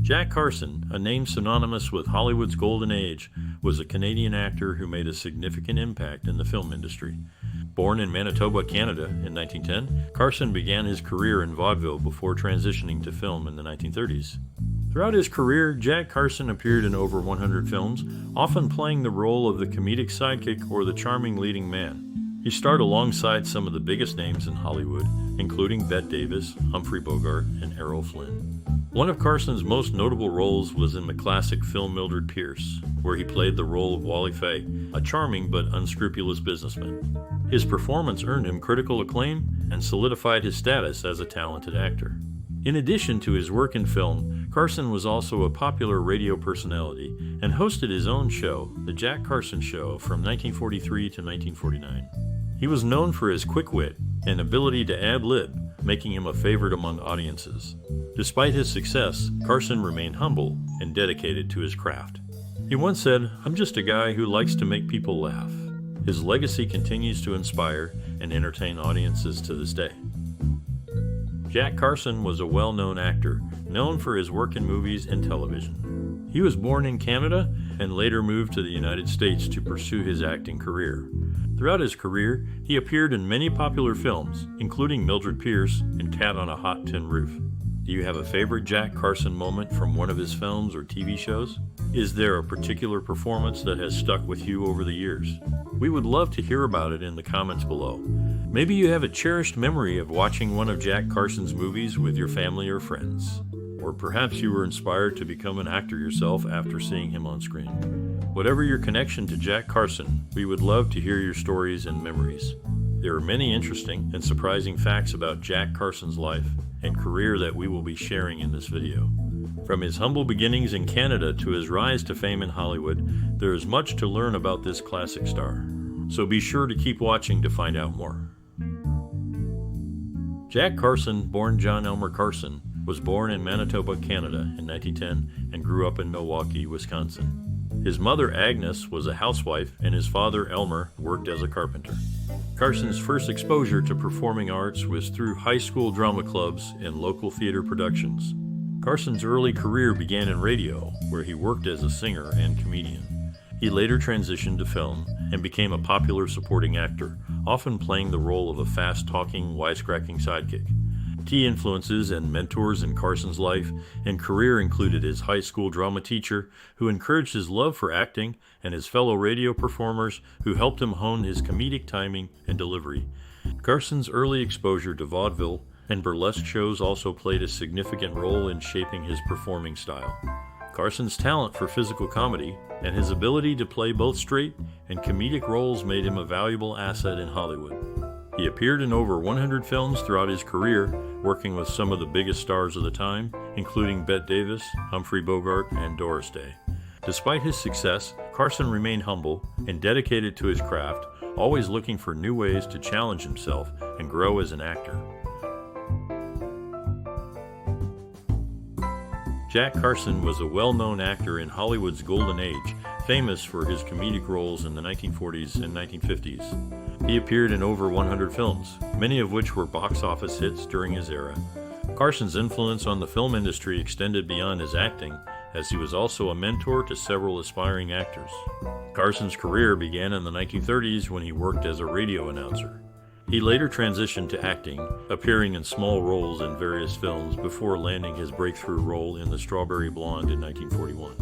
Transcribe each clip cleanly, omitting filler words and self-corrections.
Jack Carson, a name synonymous with Hollywood's golden age, was a Canadian actor who made a significant impact in the film industry. Born in Manitoba, Canada in 1910, Carson began his career in vaudeville before transitioning to film in the 1930s. Throughout his career, Jack Carson appeared in over 100 films, often playing the role of the comedic sidekick or the charming leading man. He starred alongside some of the biggest names in Hollywood, including Bette Davis, Humphrey Bogart, and Errol Flynn. One of Carson's most notable roles was in the classic film Mildred Pierce, where he played the role of Wally Fay, a charming but unscrupulous businessman. His performance earned him critical acclaim and solidified his status as a talented actor. In addition to his work in film, Carson was also a popular radio personality and hosted his own show, The Jack Carson Show, from 1943 to 1949. He was known for his quick wit and ability to ad-lib, making him a favorite among audiences. Despite his success, Carson remained humble and dedicated to his craft. He once said, "I'm just a guy who likes to make people laugh." His legacy continues to inspire and entertain audiences to this day. Jack Carson was a well-known actor, known for his work in movies and television. He was born in Canada and later moved to the United States to pursue his acting career. Throughout his career, he appeared in many popular films, including Mildred Pierce and Cat on a Hot Tin Roof. Do you have a favorite Jack Carson moment from one of his films or TV shows? Is there a particular performance that has stuck with you over the years? We would love to hear about it in the comments below. Maybe you have a cherished memory of watching one of Jack Carson's movies with your family or friends. Or perhaps you were inspired to become an actor yourself after seeing him on screen. Whatever your connection to Jack Carson, we would love to hear your stories and memories. There are many interesting and surprising facts about Jack Carson's life and career that we will be sharing in this video. From his humble beginnings in Canada to his rise to fame in Hollywood, there is much to learn about this classic star. So be sure to keep watching to find out more. Jack Carson, born John Elmer Carson, was born in Manitoba, Canada in 1910 and grew up in Milwaukee, Wisconsin. His mother, Agnes, was a housewife, and his father, Elmer, worked as a carpenter. Carson's first exposure to performing arts was through high school drama clubs and local theater productions. Carson's early career began in radio, where he worked as a singer and comedian. He later transitioned to film and became a popular supporting actor, often playing the role of a fast-talking, wisecracking sidekick. Key influences and mentors in Carson's life and career included his high school drama teacher, who encouraged his love for acting, and his fellow radio performers, who helped him hone his comedic timing and delivery. Carson's early exposure to vaudeville and burlesque shows also played a significant role in shaping his performing style. Carson's talent for physical comedy and his ability to play both straight and comedic roles made him a valuable asset in Hollywood. He appeared in over 100 films throughout his career, working with some of the biggest stars of the time, including Bette Davis, Humphrey Bogart, and Doris Day. Despite his success, Carson remained humble and dedicated to his craft, always looking for new ways to challenge himself and grow as an actor. Jack Carson was a well-known actor in Hollywood's golden age, famous for his comedic roles in the 1940s and 1950s. He appeared in over 100 films, many of which were box office hits during his era. Carson's influence on the film industry extended beyond his acting, as he was also a mentor to several aspiring actors. Carson's career began in the 1930s when he worked as a radio announcer. He later transitioned to acting, appearing in small roles in various films before landing his breakthrough role in The Strawberry Blonde in 1941.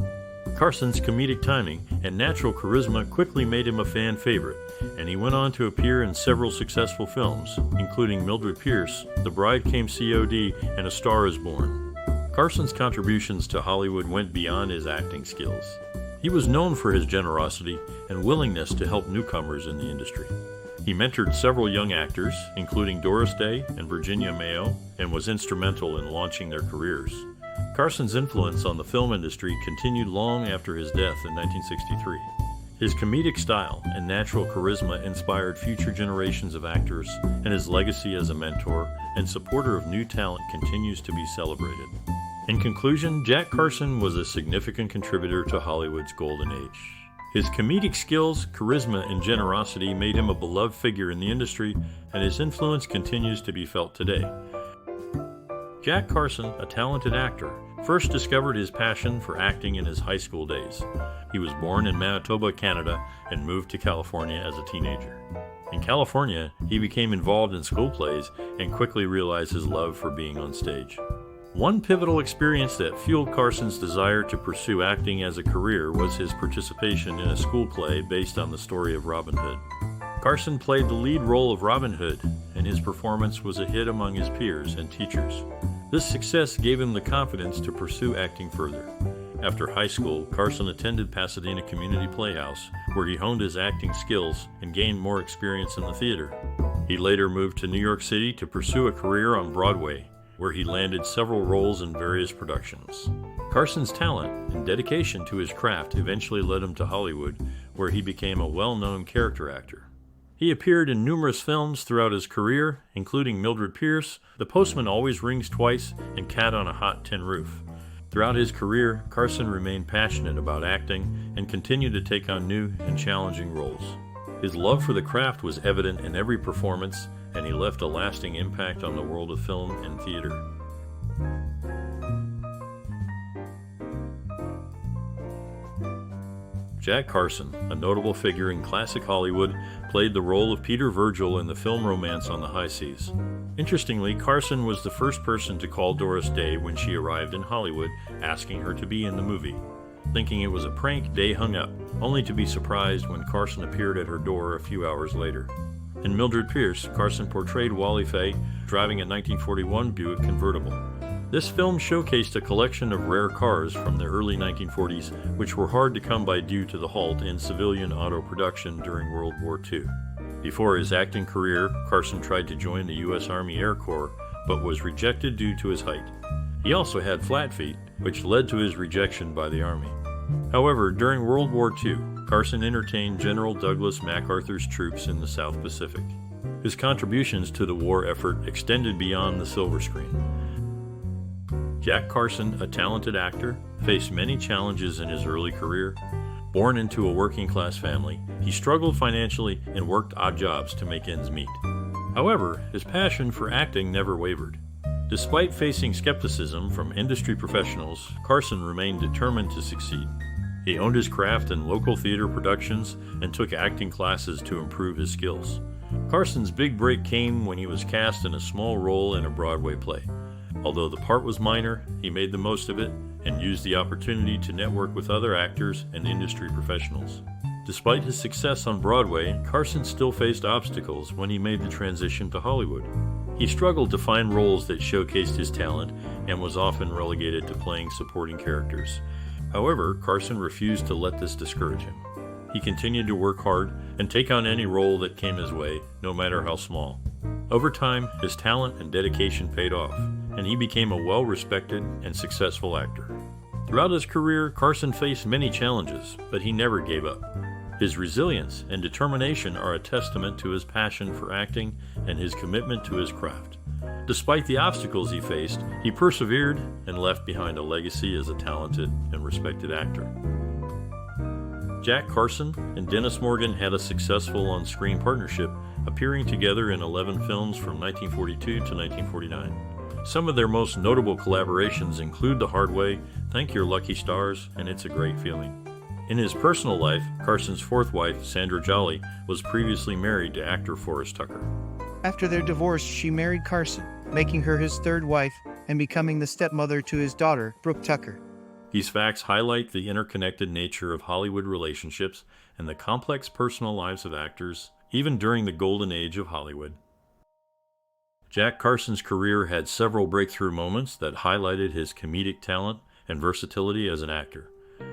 Carson's comedic timing and natural charisma quickly made him a fan favorite, and he went on to appear in several successful films, including Mildred Pierce, The Bride Came COD, and A Star Is Born. Carson's contributions to Hollywood went beyond his acting skills. He was known for his generosity and willingness to help newcomers in the industry. He mentored several young actors, including Doris Day and Virginia Mayo, and was instrumental in launching their careers. Carson's influence on the film industry continued long after his death in 1963. His comedic style and natural charisma inspired future generations of actors, and his legacy as a mentor and supporter of new talent continues to be celebrated. In conclusion, Jack Carson was a significant contributor to Hollywood's golden age. His comedic skills, charisma, and generosity made him a beloved figure in the industry, and his influence continues to be felt today. Jack Carson, a talented actor, first discovered his passion for acting in his high school days. He was born in Manitoba, Canada, and moved to California as a teenager. In California, he became involved in school plays and quickly realized his love for being on stage. One pivotal experience that fueled Carson's desire to pursue acting as a career was his participation in a school play based on the story of Robin Hood. Carson played the lead role of Robin Hood, and his performance was a hit among his peers and teachers. This success gave him the confidence to pursue acting further. After high school, Carson attended Pasadena Community Playhouse, where he honed his acting skills and gained more experience in the theater. He later moved to New York City to pursue a career on Broadway, where he landed several roles in various productions. Carson's talent and dedication to his craft eventually led him to Hollywood, where he became a well-known character actor. He appeared in numerous films throughout his career, including Mildred Pierce, The Postman Always Rings Twice, and Cat on a Hot Tin Roof. Throughout his career, Carson remained passionate about acting and continued to take on new and challenging roles. His love for the craft was evident in every performance, and he left a lasting impact on the world of film and theater. Jack Carson, a notable figure in classic Hollywood, played the role of Peter Virgil in the film Romance on the High Seas. Interestingly, Carson was the first person to call Doris Day when she arrived in Hollywood, asking her to be in the movie. Thinking it was a prank, Day hung up, only to be surprised when Carson appeared at her door a few hours later. In Mildred Pierce, Carson portrayed Wally Fay, driving a 1941 Buick convertible. This film showcased a collection of rare cars from the early 1940s, which were hard to come by due to the halt in civilian auto production during World War II. Before his acting career, Carson tried to join the U.S. Army Air Corps, but was rejected due to his height. He also had flat feet, which led to his rejection by the Army. However, during World War II, Carson entertained General Douglas MacArthur's troops in the South Pacific. His contributions to the war effort extended beyond the silver screen. Jack Carson, a talented actor, faced many challenges in his early career. Born into a working-class family, he struggled financially and worked odd jobs to make ends meet. However, his passion for acting never wavered. Despite facing skepticism from industry professionals, Carson remained determined to succeed. He honed his craft in local theater productions and took acting classes to improve his skills. Carson's big break came when he was cast in a small role in a Broadway play. Although the part was minor, he made the most of it and used the opportunity to network with other actors and industry professionals. Despite his success on Broadway, Carson still faced obstacles when he made the transition to Hollywood. He struggled to find roles that showcased his talent and was often relegated to playing supporting characters. However, Carson refused to let this discourage him. He continued to work hard and take on any role that came his way, no matter how small. Over time, his talent and dedication paid off, and he became a well-respected and successful actor. Throughout his career, Carson faced many challenges, but he never gave up. His resilience and determination are a testament to his passion for acting and his commitment to his craft. Despite the obstacles he faced, he persevered and left behind a legacy as a talented and respected actor. Jack Carson and Dennis Morgan had a successful on-screen partnership, appearing together in 11 films from 1942 to 1949. Some of their most notable collaborations include The Hard Way, Thank Your Lucky Stars, and It's a Great Feeling. In his personal life, Carson's fourth wife, Sandra Jolly, was previously married to actor Forrest Tucker. After their divorce, she married Carson, making her his third wife and becoming the stepmother to his daughter, Brooke Tucker. These facts highlight the interconnected nature of Hollywood relationships and the complex personal lives of actors, even during the golden age of Hollywood. Jack Carson's career had several breakthrough moments that highlighted his comedic talent and versatility as an actor.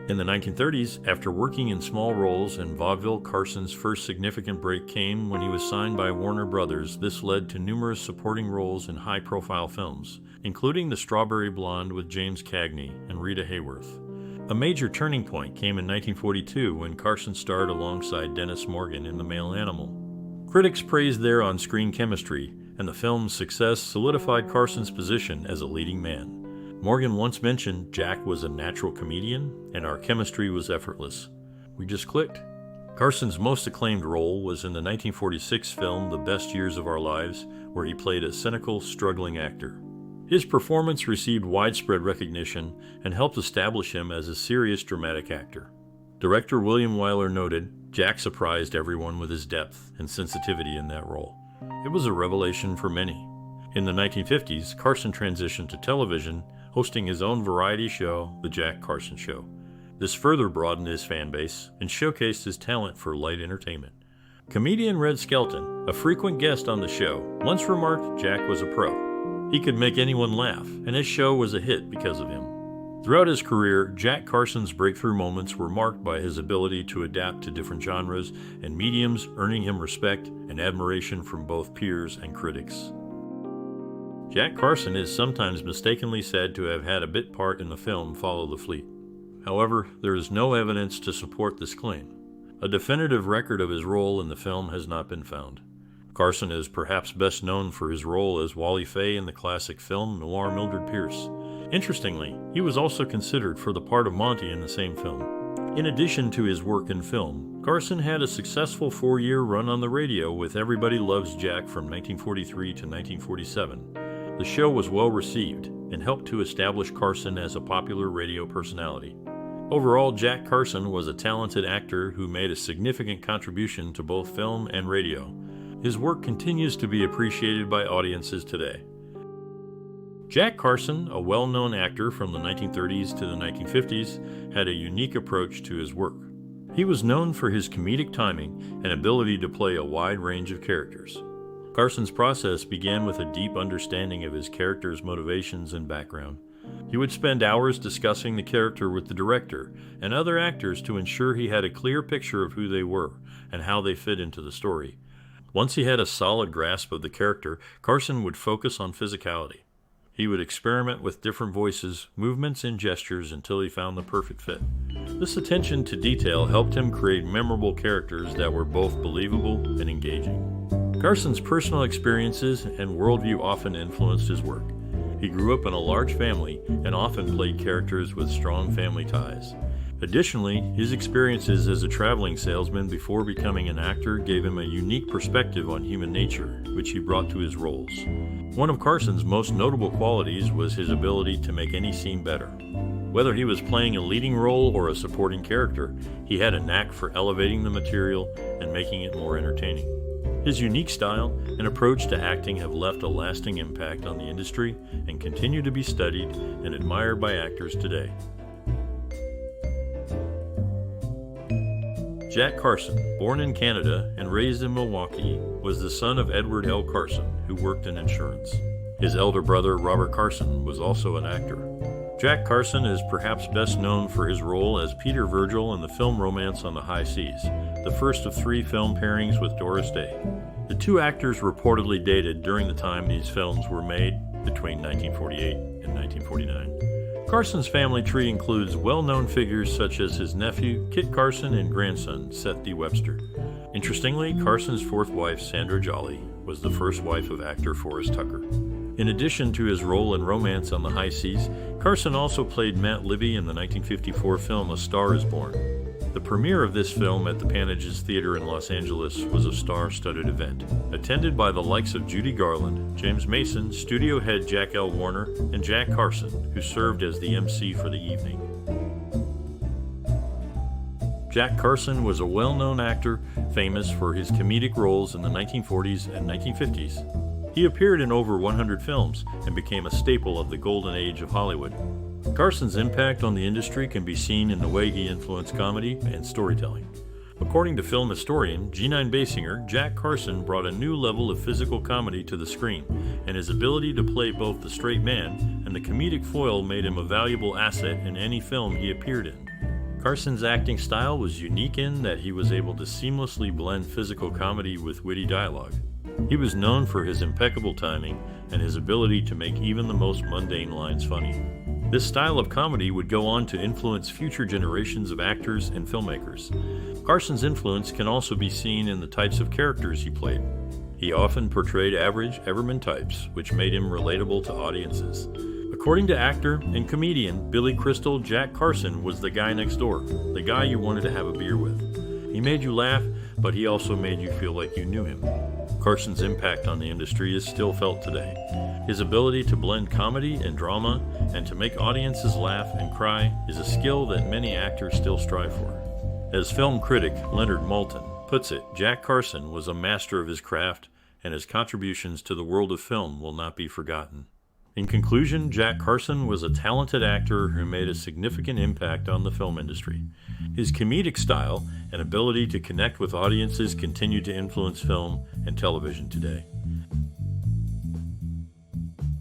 In the 1930s, after working in small roles in vaudeville, Carson's first significant break came when he was signed by Warner Brothers. This led to numerous supporting roles in high-profile films, including The Strawberry Blonde with James Cagney and Rita Hayworth. A major turning point came in 1942 when Carson starred alongside Dennis Morgan in The Male Animal. Critics praised their on-screen chemistry, and the film's success solidified Carson's position as a leading man. Morgan once mentioned Jack was a natural comedian, and our chemistry was effortless. We just clicked. Carson's most acclaimed role was in the 1946 film The Best Years of Our Lives, where he played a cynical, struggling actor. His performance received widespread recognition and helped establish him as a serious dramatic actor. Director William Wyler noted, "Jack surprised everyone with his depth and sensitivity in that role. It was a revelation for many." In the 1950s, Carson transitioned to television, hosting his own variety show, The Jack Carson Show. This further broadened his fan base and showcased his talent for light entertainment. Comedian Red Skelton, a frequent guest on the show, once remarked Jack was a pro. He could make anyone laugh, and his show was a hit because of him. Throughout his career, Jack Carson's breakthrough moments were marked by his ability to adapt to different genres and mediums, earning him respect and admiration from both peers and critics. Jack Carson is sometimes mistakenly said to have had a bit part in the film Follow the Fleet. However, there is no evidence to support this claim. A definitive record of his role in the film has not been found. Carson is perhaps best known for his role as Wally Fay in the classic film noir Mildred Pierce. Interestingly, he was also considered for the part of Monty in the same film. In addition to his work in film, Carson had a successful 4-year run on the radio with Everybody Loves Jack from 1943 to 1947. The show was well received and helped to establish Carson as a popular radio personality. Overall, Jack Carson was a talented actor who made a significant contribution to both film and radio. His work continues to be appreciated by audiences today. Jack Carson, a well-known actor from the 1930s to the 1950s, had a unique approach to his work. He was known for his comedic timing and ability to play a wide range of characters. Carson's process began with a deep understanding of his character's motivations and background. He would spend hours discussing the character with the director and other actors to ensure he had a clear picture of who they were and how they fit into the story. Once he had a solid grasp of the character, Carson would focus on physicality. He would experiment with different voices, movements, and gestures until he found the perfect fit. This attention to detail helped him create memorable characters that were both believable and engaging. Carson's personal experiences and worldview often influenced his work. He grew up in a large family and often played characters with strong family ties. Additionally, his experiences as a traveling salesman before becoming an actor gave him a unique perspective on human nature, which he brought to his roles. One of Carson's most notable qualities was his ability to make any scene better. Whether he was playing a leading role or a supporting character, he had a knack for elevating the material and making it more entertaining. His unique style and approach to acting have left a lasting impact on the industry and continue to be studied and admired by actors today. Jack Carson, born in Canada and raised in Milwaukee, was the son of Edward L. Carson, who worked in insurance. His elder brother, Robert Carson, was also an actor. Jack Carson is perhaps best known for his role as Peter Virgil in the film Romance on the High Seas, the first of 3 film pairings with Doris Day. The two actors reportedly dated during the time these films were made, between 1948 and 1949. Carson's family tree includes well-known figures such as his nephew, Kit Carson, and grandson, Seth D. Webster. Interestingly, Carson's 4th wife, Sandra Jolly, was the first wife of actor Forrest Tucker. In addition to his role in Romance on the High Seas, Carson also played Matt Libby in the 1954 film A Star is Born. The premiere of this film at the Pantages Theatre in Los Angeles was a star-studded event, attended by the likes of Judy Garland, James Mason, studio head Jack L. Warner, and Jack Carson, who served as the MC for the evening. Jack Carson was a well-known actor, famous for his comedic roles in the 1940s and 1950s. He appeared in over 100 films and became a staple of the golden age of Hollywood. Carson's impact on the industry can be seen in the way he influenced comedy and storytelling. According to film historian G9 Basinger, Jack Carson brought a new level of physical comedy to the screen, and his ability to play both the straight man and the comedic foil made him a valuable asset in any film he appeared in. Carson's acting style was unique in that he was able to seamlessly blend physical comedy with witty dialogue. He was known for his impeccable timing and his ability to make even the most mundane lines funny. This style of comedy would go on to influence future generations of actors and filmmakers. Carson's influence can also be seen in the types of characters he played. He often portrayed average Everman types, which made him relatable to audiences. According to actor and comedian Billy Crystal, Jack Carson was the guy next door, the guy you wanted to have a beer with. He made you laugh, but he also made you feel like you knew him. Carson's impact on the industry is still felt today. His ability to blend comedy and drama and to make audiences laugh and cry is a skill that many actors still strive for. As film critic Leonard Maltin puts it, Jack Carson was a master of his craft, and his contributions to the world of film will not be forgotten. In conclusion, Jack Carson was a talented actor who made a significant impact on the film industry. His comedic style and ability to connect with audiences continue to influence film and television today.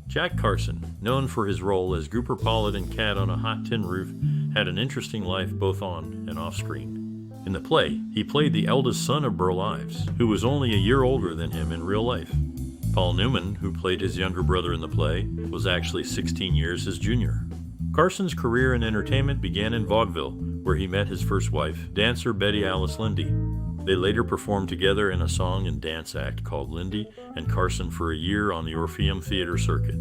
Jack Carson, known for his role as Grouper Pollitt and Cat on a Hot Tin Roof, had an interesting life both on and off screen. In the play, he played the eldest son of Burl Ives, who was only a year older than him in real life. Paul Newman, who played his younger brother in the play, was actually 16 years his junior. Carson's career in entertainment began in vaudeville, where he met his first wife, dancer Betty Alice Lindy. They later performed together in a song and dance act called Lindy and Carson for a year on the Orpheum Theatre circuit.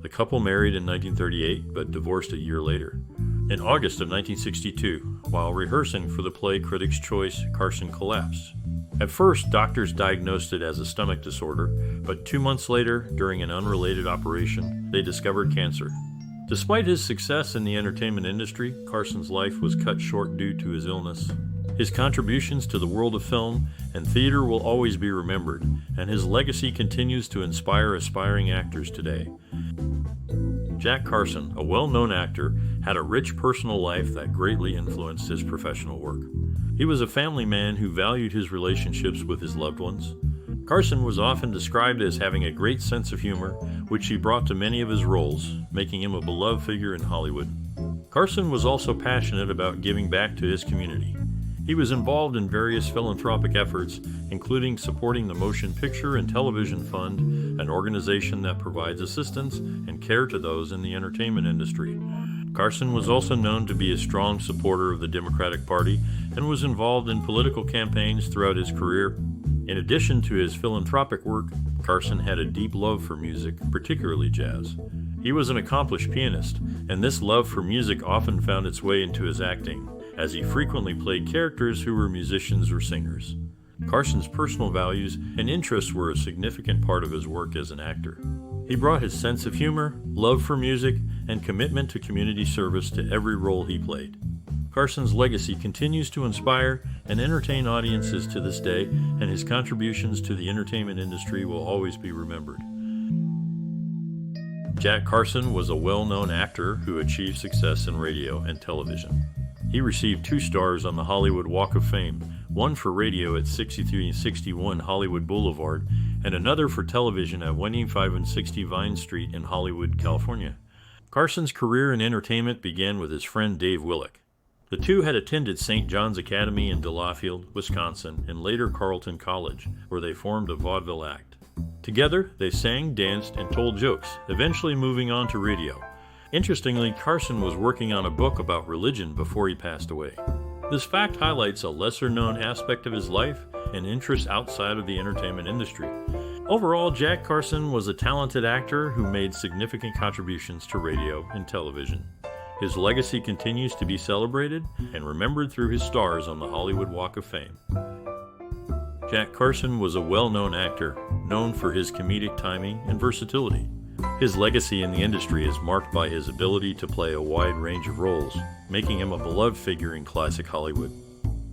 The couple married in 1938, but divorced a year later. In August of 1962, while rehearsing for the play Critics' Choice, Carson collapsed. At first, doctors diagnosed it as a stomach disorder, but 2 months later, during an unrelated operation, they discovered cancer. Despite his success in the entertainment industry, Carson's life was cut short due to his illness. His contributions to the world of film and theater will always be remembered, and his legacy continues to inspire aspiring actors today. Jack Carson, a well-known actor, had a rich personal life that greatly influenced his professional work. He was a family man who valued his relationships with his loved ones. Carson was often described as having a great sense of humor, which he brought to many of his roles, making him a beloved figure in Hollywood. Carson was also passionate about giving back to his community. He was involved in various philanthropic efforts, including supporting the Motion Picture and Television Fund, an organization that provides assistance and care to those in the entertainment industry. Carson was also known to be a strong supporter of the Democratic Party and was involved in political campaigns throughout his career. In addition to his philanthropic work, Carson had a deep love for music, particularly jazz. He was an accomplished pianist, and this love for music often found its way into his acting, as he frequently played characters who were musicians or singers. Carson's personal values and interests were a significant part of his work as an actor. He brought his sense of humor, love for music, and commitment to community service to every role he played. Carson's legacy continues to inspire and entertain audiences to this day, and his contributions to the entertainment industry will always be remembered. Jack Carson was a well-known actor who achieved success in radio and television. He received 2 stars on the Hollywood Walk of Fame, one for radio at 6361 Hollywood Boulevard, and another for television at 185 and 60 Vine Street in Hollywood, California. Carson's career in entertainment began with his friend Dave Willick. The two had attended St. John's Academy in Delafield, Wisconsin, and later Carleton College, where they formed a vaudeville act. Together, they sang, danced, and told jokes, eventually moving on to radio. Interestingly, Carson was working on a book about religion before he passed away. This fact highlights a lesser-known aspect of his life and interests outside of the entertainment industry. Overall, Jack Carson was a talented actor who made significant contributions to radio and television. His legacy continues to be celebrated and remembered through his stars on the Hollywood Walk of Fame. Jack Carson was a well-known actor, known for his comedic timing and versatility. His legacy in the industry is marked by his ability to play a wide range of roles, making him a beloved figure in classic Hollywood.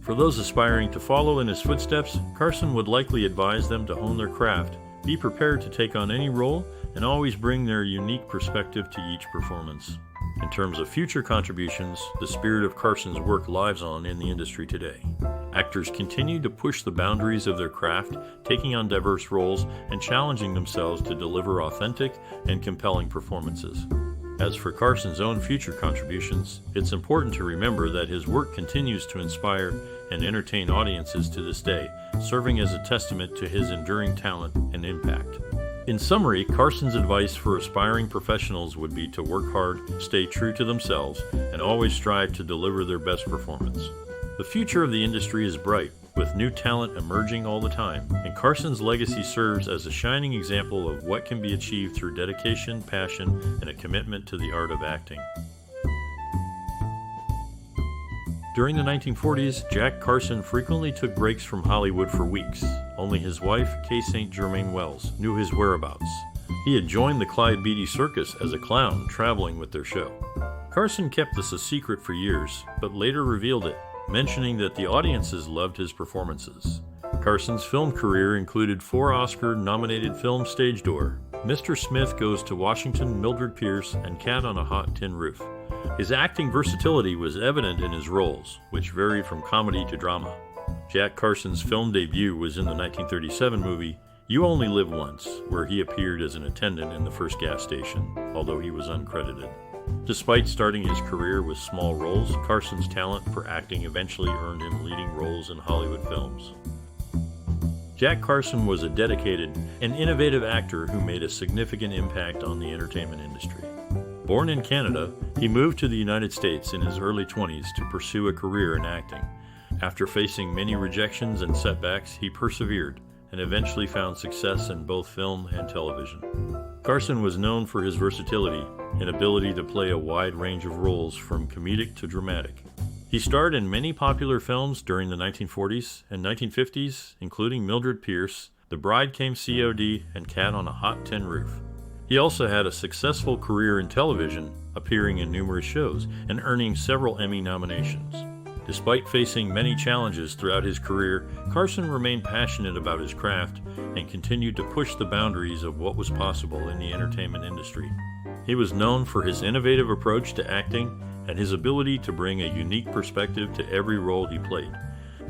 For those aspiring to follow in his footsteps, Carson would likely advise them to hone their craft, be prepared to take on any role, and always bring their unique perspective to each performance. In terms of future contributions, the spirit of Carson's work lives on in the industry today. Actors continue to push the boundaries of their craft, taking on diverse roles and challenging themselves to deliver authentic and compelling performances. As for Carson's own future contributions, it's important to remember that his work continues to inspire and entertain audiences to this day, serving as a testament to his enduring talent and impact. In summary, Carson's advice for aspiring professionals would be to work hard, stay true to themselves, and always strive to deliver their best performance. The future of the industry is bright, with new talent emerging all the time, and Carson's legacy serves as a shining example of what can be achieved through dedication, passion, and a commitment to the art of acting. During the 1940s, Jack Carson frequently took breaks from Hollywood for weeks. Only his wife, Kay St. Germain Wells, knew his whereabouts. He had joined the Clyde Beatty Circus as a clown, traveling with their show. Carson kept this a secret for years, but later revealed it, mentioning that the audiences loved his performances. Carson's film career included 4 Oscar-nominated films: Stage Door, Mr. Smith Goes to Washington, Mildred Pierce, and Cat on a Hot Tin Roof. His acting versatility was evident in his roles, which varied from comedy to drama. Jack Carson's film debut was in the 1937 movie You Only Live Once, where he appeared as an attendant in the first gas station, although he was uncredited. Despite starting his career with small roles, Carson's talent for acting eventually earned him leading roles in Hollywood films. Jack Carson was a dedicated and innovative actor who made a significant impact on the entertainment industry. Born in Canada, he moved to the United States in his early 20s to pursue a career in acting. After facing many rejections and setbacks, he persevered and eventually found success in both film and television. Carson was known for his versatility and ability to play a wide range of roles from comedic to dramatic. He starred in many popular films during the 1940s and 1950s, including Mildred Pierce, The Bride Came COD, and Cat on a Hot Tin Roof. He also had a successful career in television, appearing in numerous shows and earning several Emmy nominations. Despite facing many challenges throughout his career, Carson remained passionate about his craft and continued to push the boundaries of what was possible in the entertainment industry. He was known for his innovative approach to acting and his ability to bring a unique perspective to every role he played.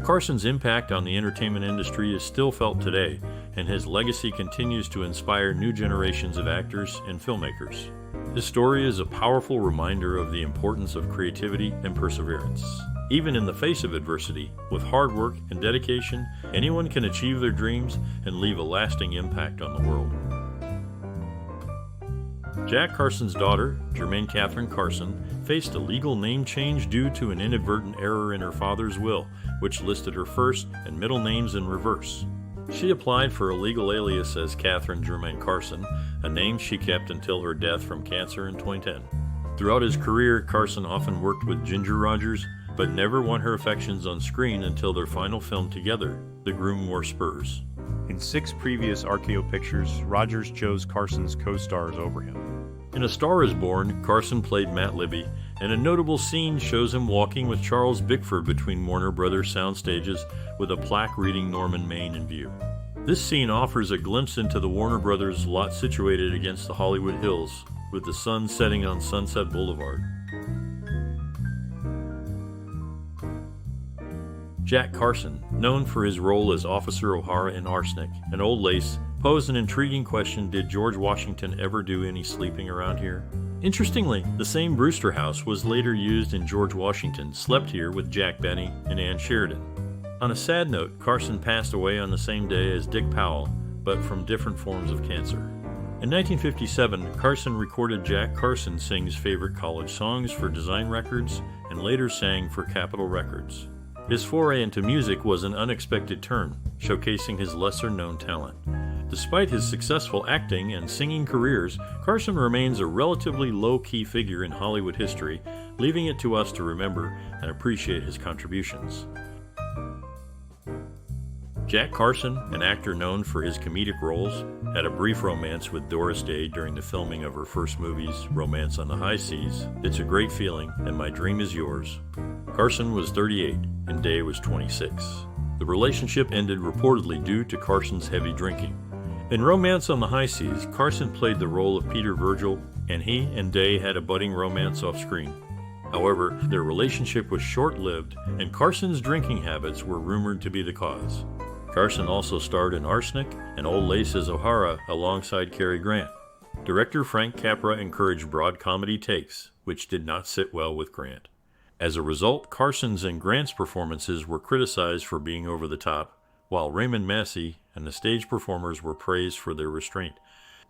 Carson's impact on the entertainment industry is still felt today, and his legacy continues to inspire new generations of actors and filmmakers. His story is a powerful reminder of the importance of creativity and perseverance. Even in the face of adversity, with hard work and dedication, anyone can achieve their dreams and leave a lasting impact on the world. Jack Carson's daughter, Jermaine Catherine Carson, faced a legal name change due to an inadvertent error in her father's will, which listed her first and middle names in reverse. She applied for a legal alias as Catherine Jermaine Carson, a name she kept until her death from cancer in 2010. Throughout his career, Carson often worked with Ginger Rogers, but never won her affections on screen until their final film together, The Groom Wore Spurs. In 6 previous RKO pictures, Rogers chose Carson's co-stars over him. In A Star Is Born, Carson played Matt Libby, and a notable scene shows him walking with Charles Bickford between Warner Brothers sound stages with a plaque reading Norman, Maine in view. This scene offers a glimpse into the Warner Brothers lot situated against the Hollywood Hills, with the sun setting on Sunset Boulevard. Jack Carson, known for his role as Officer O'Hara in Arsenic and Old Lace, posed an intriguing question: did George Washington ever do any sleeping around here? Interestingly, the same Brewster house was later used in George Washington Slept Here with Jack Benny and Ann Sheridan. On a sad note, Carson passed away on the same day as Dick Powell, but from different forms of cancer. In 1957, Carson recorded Jack Carson Sings favorite college songs for Design Records and later sang for Capitol Records. His foray into music was an unexpected turn, showcasing his lesser-known talent. Despite his successful acting and singing careers, Carson remains a relatively low-key figure in Hollywood history, leaving it to us to remember and appreciate his contributions. Jack Carson, an actor known for his comedic roles, had a brief romance with Doris Day during the filming of her first movies, Romance on the High Seas, It's a Great Feeling, and My Dream Is Yours. Carson was 38 and Day was 26. The relationship ended reportedly due to Carson's heavy drinking. In Romance on the High Seas, Carson played the role of Peter Virgil, and he and Day had a budding romance off screen. However, their relationship was short-lived, and Carson's drinking habits were rumored to be the cause. Carson also starred in Arsenic and Old Lace as O'Hara alongside Cary Grant. Director Frank Capra encouraged broad comedy takes, which did not sit well with Grant. As a result, Carson's and Grant's performances were criticized for being over the top, while Raymond Massey and the stage performers were praised for their restraint.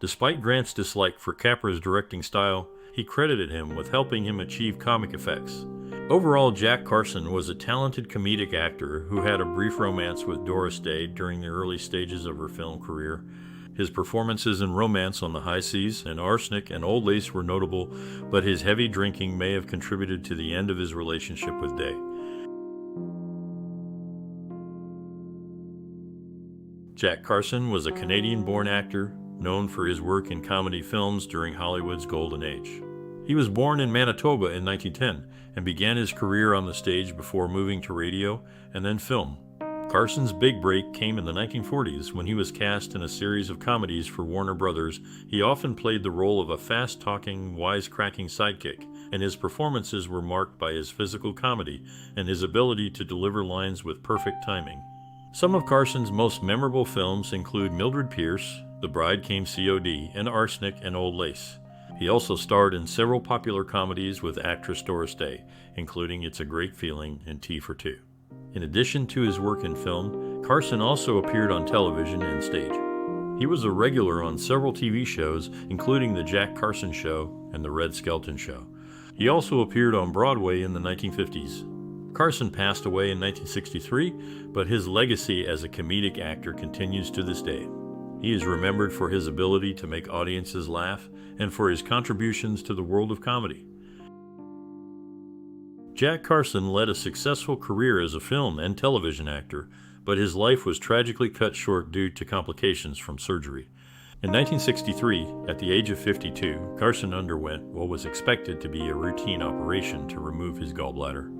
Despite Grant's dislike for Capra's directing style, he credited him with helping him achieve comic effects. Overall, Jack Carson was a talented comedic actor who had a brief romance with Doris Day during the early stages of her film career. His performances in Romance on the High Seas and Arsenic and Old Lace were notable, but his heavy drinking may have contributed to the end of his relationship with Day. Jack Carson was a Canadian-born actor known for his work in comedy films during Hollywood's golden age. He was born in Manitoba in 1910 and began his career on the stage before moving to radio and then film. Carson's big break came in the 1940s when he was cast in a series of comedies for Warner Brothers. He often played the role of a fast-talking, wisecracking sidekick, and his performances were marked by his physical comedy and his ability to deliver lines with perfect timing. Some of Carson's most memorable films include Mildred Pierce, The Bride Came COD, and Arsenic and Old Lace. He also starred in several popular comedies with actress Doris Day, including It's a Great Feeling and Tea for Two. In addition to his work in film, Carson also appeared on television and stage. He was a regular on several TV shows, including The Jack Carson Show and The Red Skelton Show. He also appeared on Broadway in the 1950s. Carson passed away in 1963, but his legacy as a comedic actor continues to this day. He is remembered for his ability to make audiences laugh and for his contributions to the world of comedy. Jack Carson led a successful career as a film and television actor, but his life was tragically cut short due to complications from surgery. In 1963, at the age of 52, Carson underwent what was expected to be a routine operation to remove his gallbladder.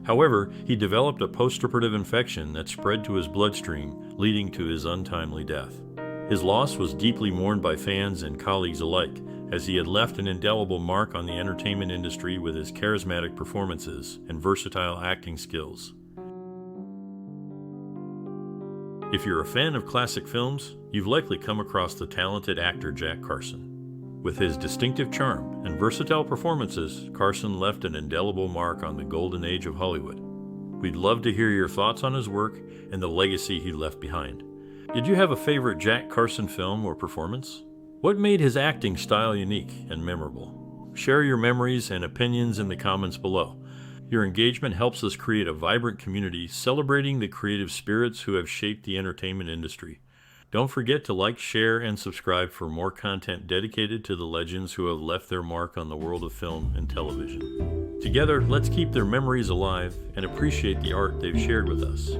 However, he developed a postoperative infection that spread to his bloodstream, leading to his untimely death. His loss was deeply mourned by fans and colleagues alike, as he had left an indelible mark on the entertainment industry with his charismatic performances and versatile acting skills. If you're a fan of classic films, you've likely come across the talented actor Jack Carson. With his distinctive charm and versatile performances, Carson left an indelible mark on the golden age of Hollywood. We'd love to hear your thoughts on his work and the legacy he left behind. Did you have a favorite Jack Carson film or performance? What made his acting style unique and memorable? Share your memories and opinions in the comments below. Your engagement helps us create a vibrant community celebrating the creative spirits who have shaped the entertainment industry. Don't forget to like, share, and subscribe for more content dedicated to the legends who have left their mark on the world of film and television. Together, let's keep their memories alive and appreciate the art they've shared with us.